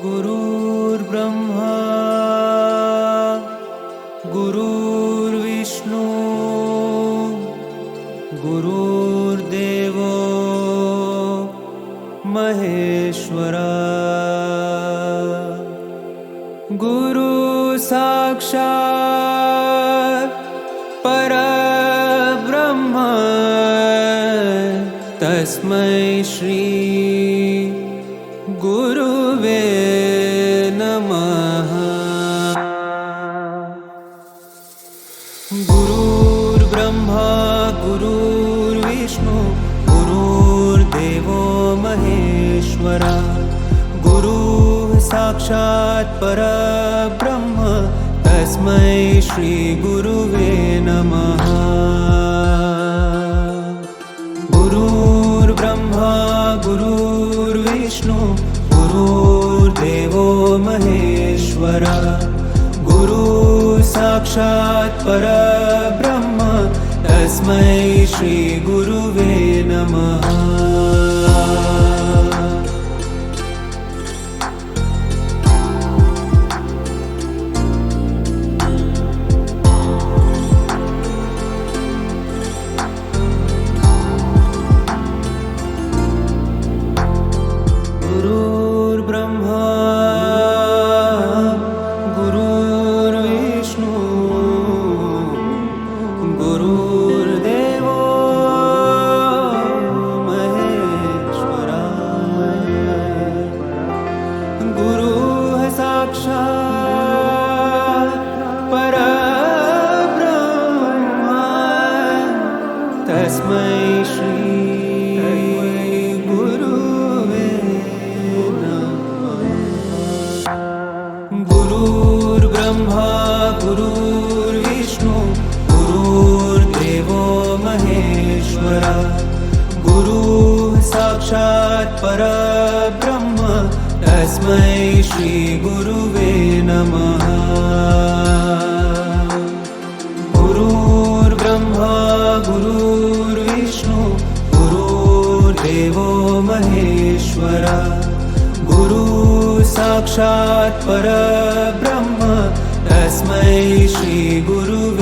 गुरुर्ब्रह्मा गुरुर्विष्णू गुरुर्देवो महेश्वरा गुरु साक्षात् परब्रह्म तस्मै श्री गुरुवे नमः। गुरुर्ब्रह्मा गुरुर्विष्णु गुरुर्देवो महेश्वरा गुरुः साक्षात् परब्रह्म तस्मै श्री गुरुवे नमः। गुरुर्ब्रह्मा गुरुर्विष्णु गुरुर्देवो महेश्वरा गुरुः साक्षात् परब्रह्म तस्मै श्री गुरुवे नमः। गुरुर्ब्रह्मा गुरुर्विष्णु गुरुर्देवो महेश्वरा गुरुः साक्षात् परब्रह्म तस्मै श्री गुरुर्ब्रह्मा गुरुर्विष्णु गुरुर्देवो महेश्वरा गुरुः साक्षात् परब्रह्म तस्मै श्री गुरुवे नमः। गुरुर्ब्रह्मा गुरुर्विष्णु गुरुर्देवो महेश्वरा गुरुः साक्षात् परब्रह्म तस्मै श्री गुरुवे